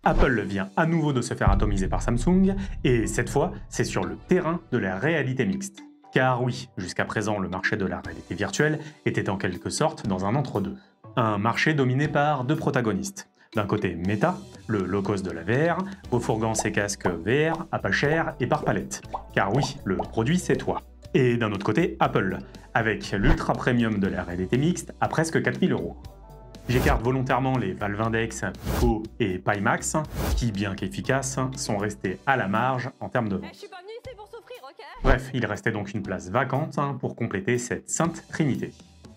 Apple vient à nouveau de se faire atomiser par Samsung, et cette fois, c'est sur le terrain de la réalité mixte. Car oui, jusqu'à présent, le marché de la réalité virtuelle était en quelque sorte dans un entre-deux. Un marché dominé par deux protagonistes. D'un côté Meta, le low-cost de la VR, refourguant ses casques VR à pas cher et par palette. Car oui, le produit c'est toi. Et d'un autre côté, Apple, avec l'ultra premium de la réalité mixte à presque 4000 €. J'écarte volontairement les Valve Index, Pico et Pimax, qui, bien qu'efficaces, sont restés à la marge en termes de vente. Je suis pas venue ici pour souffrir, ok? Bref, il restait donc une place vacante pour compléter cette sainte trinité.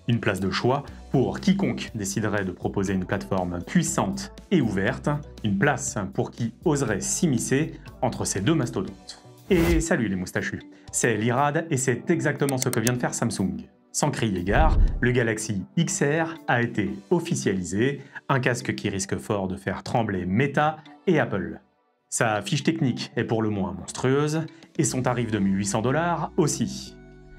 Une place de choix pour quiconque déciderait de proposer une plateforme puissante et ouverte, une place pour qui oserait s'immiscer entre ces deux mastodontes. Et salut les moustachus, c'est l'Irad et c'est exactement ce que vient de faire Samsung. Sans crier gare, le Galaxy XR a été officialisé, un casque qui risque fort de faire trembler Meta et Apple. Sa fiche technique est pour le moins monstrueuse, et son tarif de 1800 $ aussi.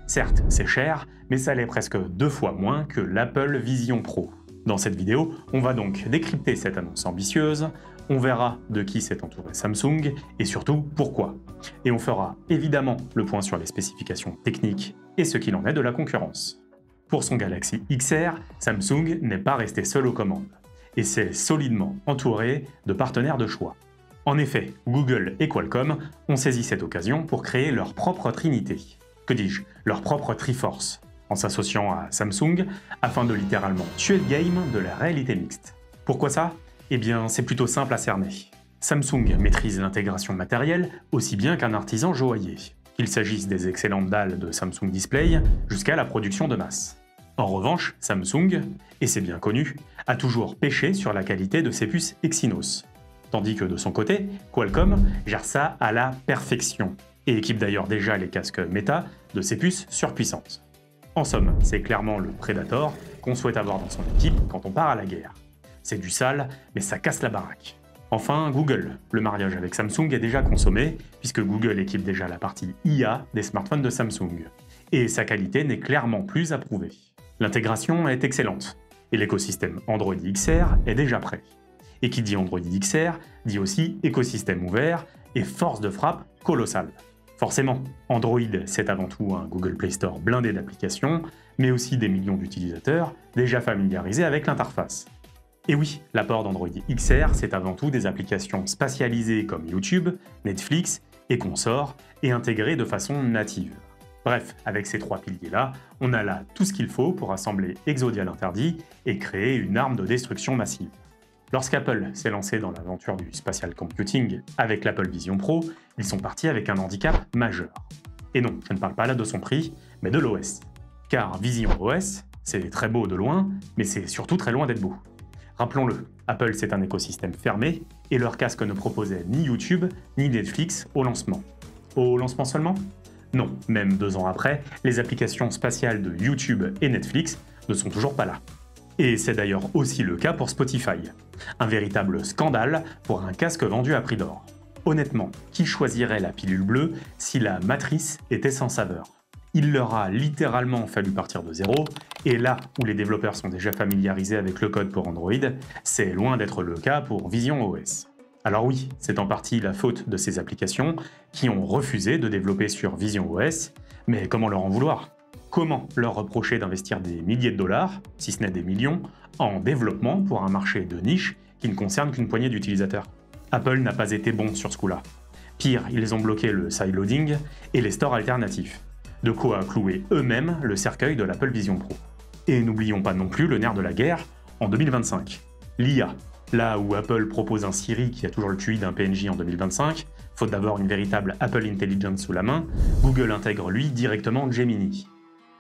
Certes, c'est cher, mais ça l'est presque 2 fois moins que l'Apple Vision Pro. Dans cette vidéo, on va donc décrypter cette annonce ambitieuse, on verra de qui s'est entouré Samsung, et surtout pourquoi. Et on fera évidemment le point sur les spécifications techniques et ce qu'il en est de la concurrence. Pour son Galaxy XR, Samsung n'est pas resté seul aux commandes, et s'est solidement entouré de partenaires de choix. En effet, Google et Qualcomm ont saisi cette occasion pour créer leur propre trinité. Que dis-je, leur propre Triforce, en s'associant à Samsung afin de littéralement tuer le game de la réalité mixte. Pourquoi ça? Eh bien, c'est plutôt simple à cerner. Samsung maîtrise l'intégration matérielle aussi bien qu'un artisan joaillier, qu'il s'agisse des excellentes dalles de Samsung Display jusqu'à la production de masse. En revanche, Samsung, et c'est bien connu, a toujours pêché sur la qualité de ses puces Exynos. Tandis que de son côté, Qualcomm gère ça à la perfection, et équipe d'ailleurs déjà les casques Meta de ses puces surpuissantes. En somme, c'est clairement le Predator qu'on souhaite avoir dans son équipe quand on part à la guerre. C'est du sale, mais ça casse la baraque. Enfin, Google. Le mariage avec Samsung est déjà consommé, puisque Google équipe déjà la partie IA des smartphones de Samsung. Et sa qualité n'est clairement plus approuvée. L'intégration est excellente, et l'écosystème Android XR est déjà prêt. Et qui dit Android XR, dit aussi écosystème ouvert et force de frappe colossale. Forcément, Android, c'est avant tout un Google Play Store blindé d'applications, mais aussi des millions d'utilisateurs déjà familiarisés avec l'interface. Et oui, l'apport d'Android XR, c'est avant tout des applications spatialisées comme YouTube, Netflix et consorts, et intégrées de façon native. Bref, avec ces trois piliers-là, on a là tout ce qu'il faut pour assembler Exodia l'interdit et créer une arme de destruction massive. Lorsqu'Apple s'est lancé dans l'aventure du spatial computing avec l'Apple Vision Pro, ils sont partis avec un handicap majeur. Et non, je ne parle pas là de son prix, mais de l'OS. Car Vision OS, c'est très beau de loin, mais c'est surtout très loin d'être beau. Rappelons-le, Apple c'est un écosystème fermé, et leur casque ne proposait ni YouTube, ni Netflix au lancement. Au lancement seulement? Non, même 2 ans après, les applications spatiales de YouTube et Netflix ne sont toujours pas là. Et c'est d'ailleurs aussi le cas pour Spotify. Un véritable scandale pour un casque vendu à prix d'or. Honnêtement, qui choisirait la pilule bleue si la matrice était sans saveur? Il leur a littéralement fallu partir de zéro, et là où les développeurs sont déjà familiarisés avec le code pour Android, c'est loin d'être le cas pour Vision OS. Alors oui, c'est en partie la faute de ces applications qui ont refusé de développer sur Vision OS, mais comment leur en vouloir? Comment leur reprocher d'investir des milliers de dollars, si ce n'est des millions, en développement pour un marché de niche qui ne concerne qu'une poignée d'utilisateurs? Apple n'a pas été bon sur ce coup-là. Pire, ils ont bloqué le sideloading et les stores alternatifs. De quoi clouer eux-mêmes le cercueil de l'Apple Vision Pro. Et n'oublions pas non plus le nerf de la guerre en 2025. L'IA. Là où Apple propose un Siri qui a toujours le QI d'un PNJ en 2025, faute d'avoir une véritable Apple Intelligence sous la main, Google intègre lui directement Gemini.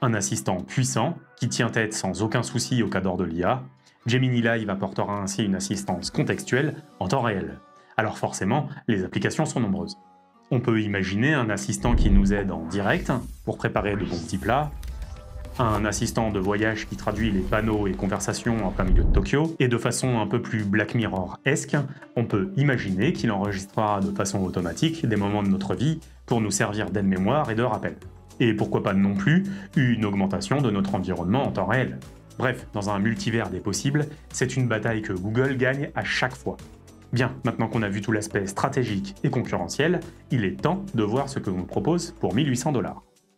Un assistant puissant qui tient tête sans aucun souci au cas d'or de l'IA. Gemini Live apportera ainsi une assistance contextuelle en temps réel. Alors forcément, les applications sont nombreuses. On peut imaginer un assistant qui nous aide en direct pour préparer de bons petits plats, un assistant de voyage qui traduit les panneaux et conversations en plein milieu de Tokyo, et de façon un peu plus Black Mirror-esque, on peut imaginer qu'il enregistrera de façon automatique des moments de notre vie pour nous servir d'aide-mémoire et de rappel. Et pourquoi pas non plus une augmentation de notre environnement en temps réel. Bref, dans un multivers des possibles, c'est une bataille que Google gagne à chaque fois. Bien, maintenant qu'on a vu tout l'aspect stratégique et concurrentiel, il est temps de voir ce que l'on propose pour 1800 $.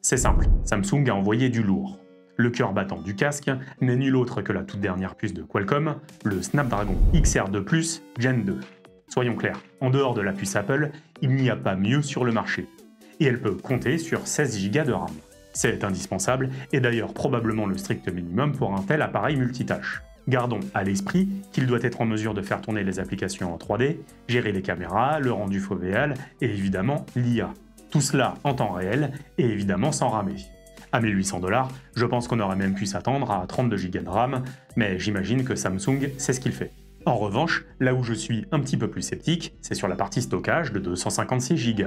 C'est simple, Samsung a envoyé du lourd. Le cœur battant du casque n'est nul autre que la toute dernière puce de Qualcomm, le Snapdragon XR2 Gen 2. Soyons clairs, en dehors de la puce Apple, il n'y a pas mieux sur le marché. Et elle peut compter sur 16 Go de RAM. C'est indispensable et d'ailleurs probablement le strict minimum pour un tel appareil multitâche. Gardons à l'esprit qu'il doit être en mesure de faire tourner les applications en 3D, gérer les caméras, le rendu fovéal et évidemment l'IA. Tout cela en temps réel et évidemment sans ramer. À 1800 $, je pense qu'on aurait même pu s'attendre à 32 Go de RAM, mais j'imagine que Samsung sait ce qu'il fait. En revanche, là où je suis un petit peu plus sceptique, c'est sur la partie stockage de 256 Go.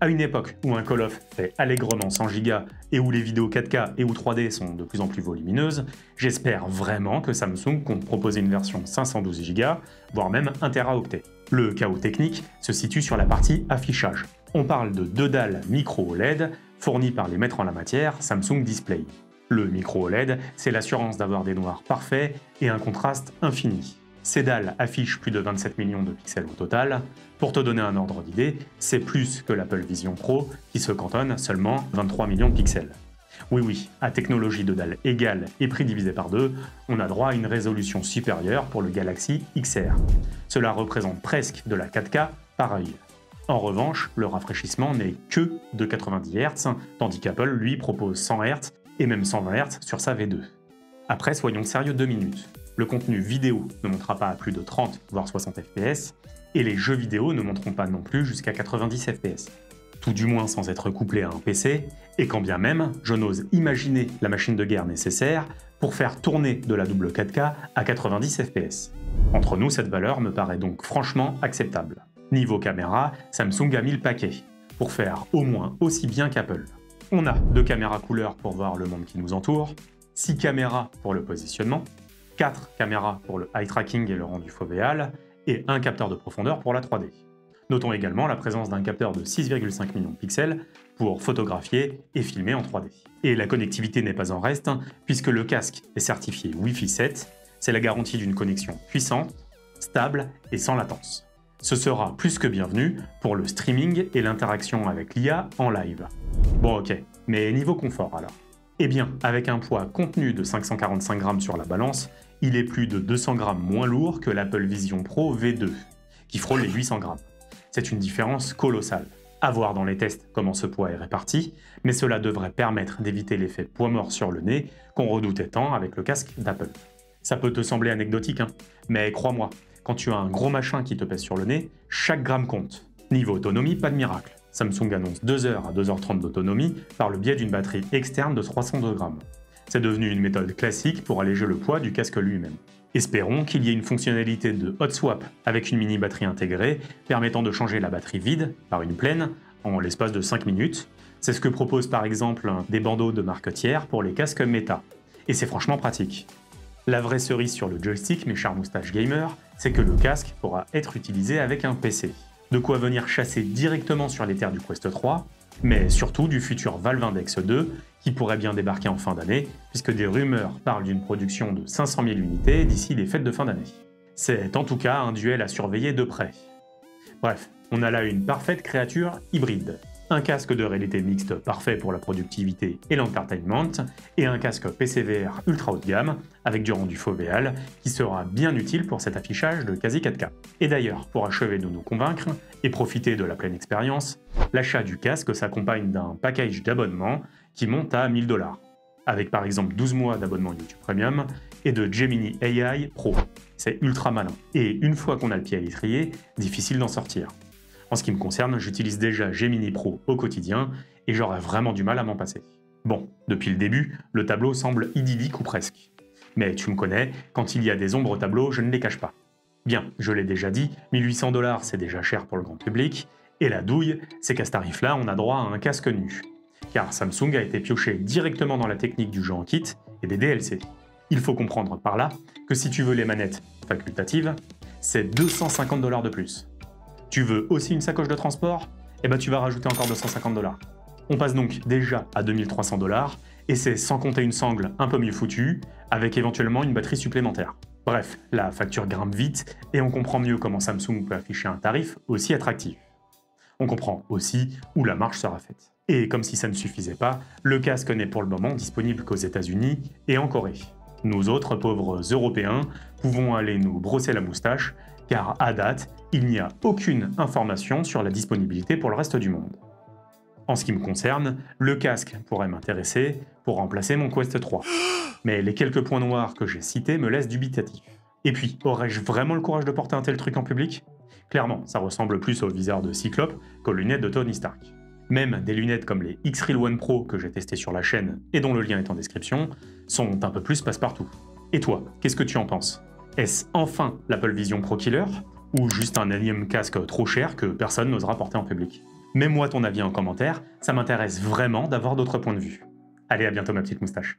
À une époque où un Call of fait allègrement 100 Go et où les vidéos 4K et ou 3D sont de plus en plus volumineuses, j'espère vraiment que Samsung compte proposer une version 512 Go, voire même 1 Teraoctet. Le chaos technique se situe sur la partie affichage. On parle de 2 dalles micro OLED fournies par les maîtres en la matière Samsung Display. Le micro OLED, c'est l'assurance d'avoir des noirs parfaits et un contraste infini. Ces dalles affichent plus de 27 millions de pixels au total. Pour te donner un ordre d'idée, c'est plus que l'Apple Vision Pro qui se cantonne seulement 23 millions de pixels. Oui, à technologie de dalle égale et prix divisé par 2, on a droit à une résolution supérieure pour le Galaxy XR. Cela représente presque de la 4K par œil. En revanche, le rafraîchissement n'est que de 90 Hz, tandis qu'Apple lui propose 100 Hz et même 120 Hz sur sa V2. Après, soyons sérieux 2 minutes. Le contenu vidéo ne montera pas à plus de 30 voire 60 fps, et les jeux vidéo ne monteront pas non plus jusqu'à 90 fps. Tout du moins sans être couplé à un PC, et quand bien même, je n'ose imaginer la machine de guerre nécessaire pour faire tourner de la double 4K à 90 fps. Entre nous, cette valeur me paraît donc franchement acceptable. Niveau caméra, Samsung a mis le paquet, pour faire au moins aussi bien qu'Apple. On a 2 caméras couleur pour voir le monde qui nous entoure, 6 caméras pour le positionnement, 4 caméras pour le eye tracking et le rendu fovéal, et un capteur de profondeur pour la 3D. Notons également la présence d'un capteur de 6,5 millions de pixels pour photographier et filmer en 3D. Et la connectivité n'est pas en reste, puisque le casque est certifié Wi-Fi 7, c'est la garantie d'une connexion puissante, stable et sans latence. Ce sera plus que bienvenu pour le streaming et l'interaction avec l'IA en live. Bon ok, mais niveau confort alors? Eh bien, avec un poids contenu de 545 grammes sur la balance, il est plus de 200 grammes moins lourd que l'Apple Vision Pro V2, qui frôle les 800 grammes. C'est une différence colossale. À voir dans les tests comment ce poids est réparti, mais cela devrait permettre d'éviter l'effet poids mort sur le nez qu'on redoutait tant avec le casque d'Apple. Ça peut te sembler anecdotique, mais crois-moi, quand tu as un gros machin qui te pèse sur le nez, chaque gramme compte. Niveau autonomie, pas de miracle. Samsung annonce 2 heures à 2h30 d'autonomie par le biais d'une batterie externe de 302 grammes. C'est devenu une méthode classique pour alléger le poids du casque lui-même. Espérons qu'il y ait une fonctionnalité de hot swap avec une mini batterie intégrée permettant de changer la batterie vide par une pleine en l'espace de 5 minutes. C'est ce que proposent par exemple des bandeaux de marque tiers pour les casques Meta. Et c'est franchement pratique. La vraie cerise sur le joystick, mes chers moustaches gamers, c'est que le casque pourra être utilisé avec un PC. De quoi venir chasser directement sur les terres du Quest 3, mais surtout du futur Valve Index 2 qui pourrait bien débarquer en fin d'année, puisque des rumeurs parlent d'une production de 500 000 unités d'ici les fêtes de fin d'année. C'est en tout cas un duel à surveiller de près. Bref, on a là une parfaite créature hybride. Un casque de réalité mixte parfait pour la productivité et l'entertainment, et un casque PCVR ultra haut de gamme, avec du rendu fovéal, qui sera bien utile pour cet affichage de quasi 4K. Et d'ailleurs, pour achever de nous convaincre, et profiter de la pleine expérience, l'achat du casque s'accompagne d'un package d'abonnement qui monte à 1000 $, avec par exemple 12 mois d'abonnement YouTube Premium, et de Gemini AI Pro. C'est ultra malin, et une fois qu'on a le pied à l'étrier, difficile d'en sortir. En ce qui me concerne, j'utilise déjà Gemini Pro au quotidien et j'aurais vraiment du mal à m'en passer. Bon, depuis le début, le tableau semble idyllique ou presque. Mais tu me connais, quand il y a des ombres au tableau, je ne les cache pas. Bien, je l'ai déjà dit, 1800 $ c'est déjà cher pour le grand public, et la douille, c'est qu'à ce tarif-là, on a droit à un casque nu. Car Samsung a été pioché directement dans la technique du jeu en kit et des DLC. Il faut comprendre par là que si tu veux les manettes facultatives, c'est 250 $ de plus. Tu veux aussi une sacoche de transport? Eh ben tu vas rajouter encore 250 $. On passe donc déjà à 2300 $, et c'est sans compter une sangle un peu mieux foutue, avec éventuellement une batterie supplémentaire. Bref, la facture grimpe vite et on comprend mieux comment Samsung peut afficher un tarif aussi attractif. On comprend aussi où la marge sera faite. Et comme si ça ne suffisait pas, le casque n'est pour le moment disponible qu'aux États-Unis et en Corée. Nous autres pauvres Européens pouvons aller nous brosser la moustache, car à date, il n'y a aucune information sur la disponibilité pour le reste du monde. En ce qui me concerne, le casque pourrait m'intéresser pour remplacer mon Quest 3. Mais les quelques points noirs que j'ai cités me laissent dubitatif. Et puis, aurais-je vraiment le courage de porter un tel truc en public? Clairement, ça ressemble plus au viseur de Cyclope qu'aux lunettes de Tony Stark. Même des lunettes comme les X-Real One Pro que j'ai testé sur la chaîne et dont le lien est en description, sont un peu plus passe-partout. Et toi, qu'est-ce que tu en penses? Est-ce enfin l'Apple Vision Pro Killer? Ou juste un énième casque trop cher que personne n'osera porter en public? Mets-moi ton avis en commentaire, ça m'intéresse vraiment d'avoir d'autres points de vue. Allez, à bientôt ma petite moustache.